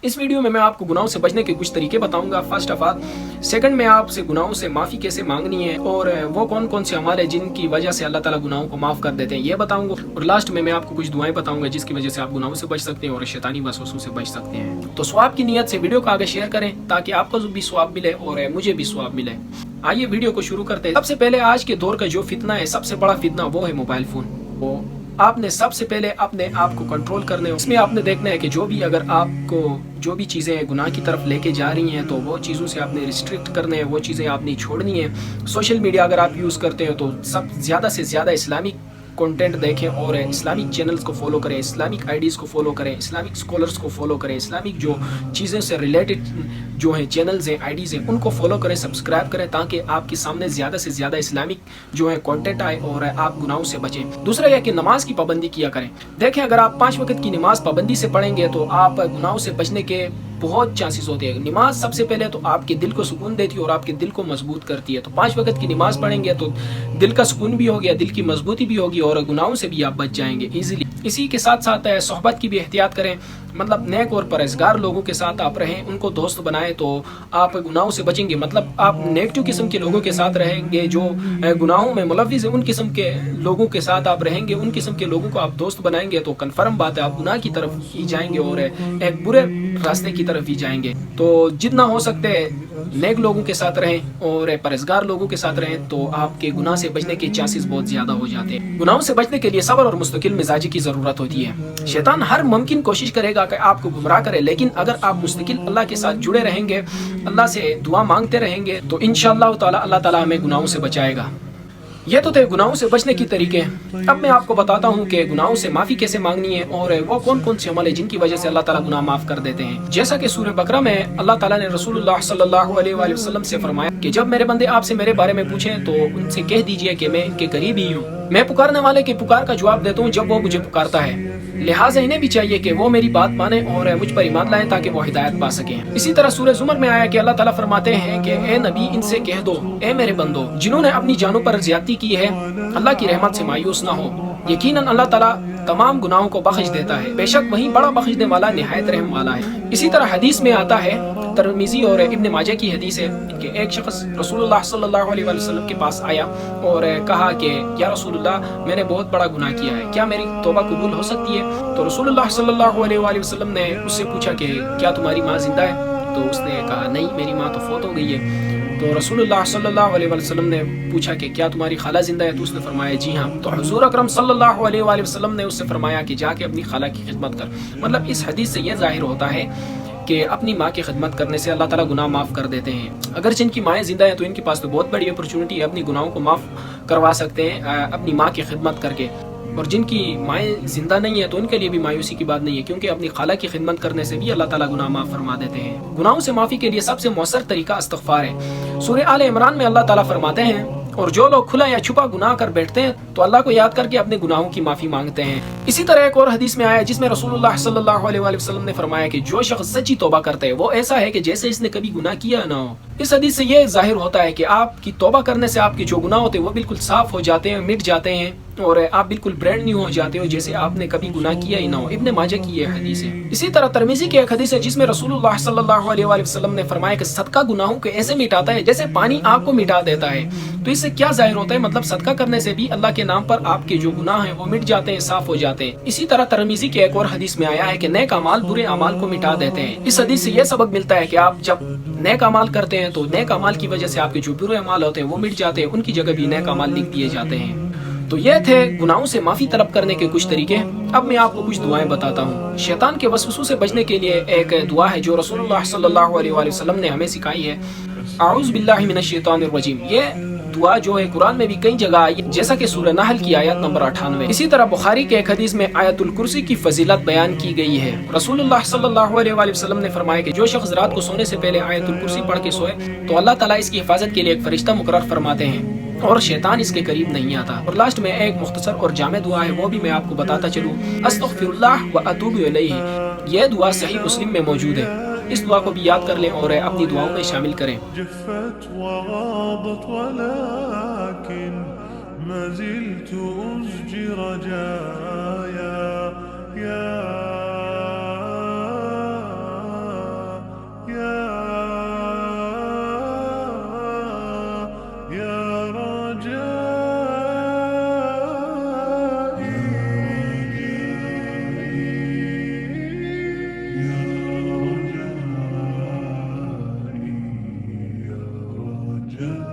اس video میں آپ کو گناہوں سے بچنے کے کچھ طریقے بتاؤں گا فرسٹ آف آل. سیکنڈ میں آپ سے گناہوں سے معافی کیسے مانگنی ہے اور وہ کون کون سے اعمال ہیں جن کی وجہ سے اللہ تعالیٰ گناہوں کو معاف کر دیتے ہیں یہ بتاؤں گا. اور لاسٹ میں آپ کو کچھ دعائیں بتاؤں گا جس کی وجہ سے آپ گناہوں سے بچ سکتے ہیں اور شیطانی وسوسوں سے بچ سکتے ہیں. تو ثواب کی نیت سے ویڈیو کو آگے شیئر کریں تاکہ آپ کو بھی ثواب ملے اور مجھے بھی ثواب ملے. آئیے ویڈیو کو شروع کرتے ہیں. سب سے پہلے آج کے دور کا جو فتنہ ہے, سب سے بڑا فتنہ وہ ہے موبائل فون. وہ آپ نے سب سے پہلے اپنے آپ کو کنٹرول کرنے, اس میں آپ نے دیکھنا ہے کہ جو بھی اگر آپ کو جو بھی چیزیں گناہ کی طرف لے کے جا رہی ہیں تو وہ چیزوں سے آپ نے ریسٹرکٹ کرنے ہیں, وہ چیزیں آپ نے چھوڑنی ہیں. سوشل میڈیا اگر آپ یوز کرتے ہیں تو سب زیادہ سے زیادہ اسلامک کنٹینٹ دیکھیں اور اسلامک چینلز کو فالو کریں, اسلامک آئیڈیز کو فالو کریں, اسلامک اسکالرز کو فالو کریں, اسلامک جو چیزیں سے ریلیٹڈ جو ہیں چینلز ہیں, آئیڈیز ہیں, ان کو فالو کریں, سبسکرائب کریں تاکہ آپ کے سامنے زیادہ سے زیادہ اسلامک جو ہے کنٹینٹ آئے اور آپ گناہوں سے بچیں. دوسرا یہ کہ نماز کی پابندی کیا کریں. دیکھیں اگر آپ 5 وقت کی نماز پابندی سے پڑھیں گے تو آپ گناہوں سے بچنے کے بہت چانسز ہوتے ہیں. نماز سب سے پہلے تو آپ کے دل کو سکون دیتی ہے اور آپ کے دل کو مضبوط کرتی ہے. تو 5 وقت کی نماز پڑھیں گے تو دل کا سکون بھی ہو گیا, دل کی مضبوطی بھی ہوگی اور گناہوں سے بھی آپ بچ جائیں گے ایزیلی. اسی کے ساتھ ساتھ صحبت کی بھی احتیاط کریں, مطلب نیک اور پرہیزگار لوگوں کے ساتھ آپ رہیں, ان کو دوست بنائیں تو آپ گناہوں سے بچیں گے. مطلب آپ نیگیٹو قسم کے لوگوں کے ساتھ رہیں گے, جو گناہوں میں ملوث ہیں ان قسم کے لوگوں کے ساتھ آپ رہیں گے, ان قسم کے لوگوں کو آپ دوست بنائیں گے تو کنفرم بات ہے آپ گناہ کی طرف ہی جائیں گے اور ایک برے راستے کی طرف ہی جائیں گے. تو جتنا ہو سکتے نیک لوگوں کے ساتھ رہیں اور پرہیزگار لوگوں کے ساتھ رہیں تو آپ کے گناہ سے بچنے کے چانسز بہت زیادہ ہو جاتے ہیں. گناہوں سے بچنے کے لیے صبر اور مستقل مزاجی کی ضرورت ہوتی ہے. شیطان ہر ممکن کوشش کرے گا کہ آپ کو گمراہ کرے, لیکن اگر آپ مستقل اللہ کے ساتھ جڑے رہیں گے, اللہ سے دعا مانگتے رہیں گے تو انشاءاللہ تعالی اللہ تعالی ہمیں گناہوں سے بچائے گا. یہ تو تھے گناہوں سے بچنے کی طریقے. اب میں آپ کو بتاتا ہوں کہ گناہوں سے معافی کیسے مانگنی ہے اور وہ کون کون سے عمل ہیں جن کی وجہ سے اللہ تعالیٰ گناہ معاف کر دیتے ہیں. جیسا کہ سورہ بقرہ میں اللہ تعالیٰ نے رسول اللہ صلی اللہ علیہ وآلہ وسلم سے فرمایا کہ جب میرے بندے آپ سے میرے بارے میں پوچھیں تو ان سے کہہ دیجئے کہ میں ان کے قریب ہی ہوں, میں پکارنے والے کے پکار کا جواب دیتا ہوں جب وہ مجھے پکارتا ہے. لہٰذا انہیں بھی چاہیے کہ وہ میری بات مانیں اور مجھ پر ایمان لائیں تاکہ وہ ہدایت پا سکیں. اسی طرح سورہ زمر میں آیا کہ اللہ تعالیٰ فرماتے ہیں کہ اے نبی ان سے کہہ دو, اے میرے بندو جنہوں نے اپنی جانوں پر زیادتی کی ہے اللہ کی رحمت سے مایوس نہ ہو, یقیناً اللہ تعالیٰ تمام گناہوں کو بخش دیتا ہے, بے شک وہی بڑا بخشنے والا نہایت رحم والا ہے. اسی طرح حدیث میں آتا ہے, ترمذی اور ابن ماجہ کی حدیث ہے کہ ایک شخص رسول اللہ صلی اللہ علیہ وآلہ وسلم کے پاس آیا اور کہا کہ یا رسول اللہ میں نے بہت بڑا گناہ کیا ہے, کیا میری توبہ قبول ہو سکتی ہے؟ تو رسول اللہ صلی اللہ علیہ وآلہ وسلم نے اس سے پوچھا کہ کیا تمہاری ماں زندہ ہے؟ تو اس نے کہا نہیں, میری ماں تو فوت ہو گئی ہے. تو رسول اللہ صلی اللہ علیہ وسلم نے پوچھا کہ کیا تمہاری خالہ زندہ ہے؟ تو اس نے فرمایا جی ہاں. تو حضور اکرم صلی اللہ علیہ وآلہ وسلم نے اس سے فرمایا کہ جا کے اپنی خالہ کی خدمت کر. مطلب اس حدیث سے یہ ظاہر ہوتا ہے کہ اپنی ماں کی خدمت کرنے سے اللہ تعالیٰ گناہ معاف کر دیتے ہیں. اگر جن کی مائیں زندہ ہیں تو ان کے پاس تو بہت بڑی اپرچونٹی ہے, اپنی گناہوں کو معاف کروا سکتے ہیں اپنی ماں کی خدمت کر کے. اور جن کی مائیں زندہ نہیں ہیں تو ان کے لیے بھی مایوسی کی بات نہیں ہے, کیونکہ اپنی خالہ کی خدمت کرنے سے بھی اللہ تعالیٰ گناہ معاف فرما دیتے ہیں. گناہوں سے معافی کے لیے سب سے مؤثر طریقہ استغفار ہے. سورہ آل عمران میں اللہ تعالیٰ فرماتے ہیں اور جو لوگ کھلا یا چھپا گناہ کر بیٹھتے ہیں تو اللہ کو یاد کر کے اپنے گناہوں کی معافی مانگتے ہیں. اسی طرح ایک اور حدیث میں آیا جس میں رسول اللہ صلی اللہ علیہ وآلہ وسلم نے فرمایا کہ جو شخص سچی توبہ کرتا ہے وہ ایسا ہے کہ جیسے اس نے کبھی گناہ کیا نہ ہو. اس حدیث سے یہ ظاہر ہوتا ہے کہ آپ کی توبہ کرنے سے آپ کے جو گناہ ہوتے ہیں وہ بالکل صاف ہو جاتے ہیں, مٹ جاتے ہیں اور آپ بالکل برینڈ نیو ہو جاتے ہو جیسے آپ نے کبھی گناہ کیا ہی نہ ہو. ابن ماجہ کی یہ حدیث ہے. اسی طرح ترمذی کی ایک حدیث ہے جس میں رسول اللہ صلی اللہ علیہ وآلہ وسلم نے فرمایا کہ صدقہ گناہوں کو ایسے مٹاتا ہے جیسے پانی آگ کو مٹا دیتا ہے. تو اس سے کیا ظاہر ہوتا ہے, مطلب صدقہ کرنے سے بھی اللہ کے نام پر آپ کے جو گناہ ہیں وہ مٹ جاتے ہیں, صاف ہو جاتے ہیں. اسی طرح ترمذی کی ایک اور حدیث میں آیا ہے کہ نیک اعمال برے اعمال کو مٹا دیتے ہیں. اس حدیث سے یہ سبق ملتا ہے کہ آپ جب نیک اعمال کرتے ہیں تو نیک اعمال کی وجہ سے آپ کے جو برے اعمال ہوتے ہیں وہ مٹ جاتے ہیں, ان کی جگہ بھی نیک اعمال لکھ دیے جاتے ہیں. تو یہ تھے گناہوں سے معافی طلب کرنے کے کچھ طریقے. اب میں آپ کو کچھ دعائیں بتاتا ہوں. شیطان کے وسوسوں سے بچنے کے لیے ایک دعا ہے جو رسول اللہ صلی اللہ علیہ وآلہ وسلم نے ہمیں سکھائی ہے, اعوذ باللہ من الشیطان الرجیم. یہ دعا جو ہے قرآن میں بھی کئی جگہ آئی ہے جیسا کہ سورہ نحل کی آیت نمبر 98. اسی طرح بخاری کے ایک حدیث میں آیت الکرسی کی فضیلت بیان کی گئی ہے. رسول اللہ صلی اللہ علیہ وآلہ وسلم نے فرمایا کہ جو شخص رات کو سونے سے پہلے آیت الکرسی پڑھ کے سوئے تو اللہ تعالیٰ اس کی حفاظت کے لیے ایک فرشتہ مقرر فرماتے ہیں اور شیطان اس کے قریب نہیں آتا. اور لاسٹ میں ایک مختصر اور جامع دعا ہے, وہ بھی میں آپ کو بتاتا چلوں. استغفر اللہ و اتوب الیہ. یہ دعا صحیح مسلم میں موجود ہے. اس دعا کو بھی یاد کر لیں اور اپنی دعاؤں میں شامل کریں. جفت وغابت ولكن ما زلت أسجي رجايا يا أبجد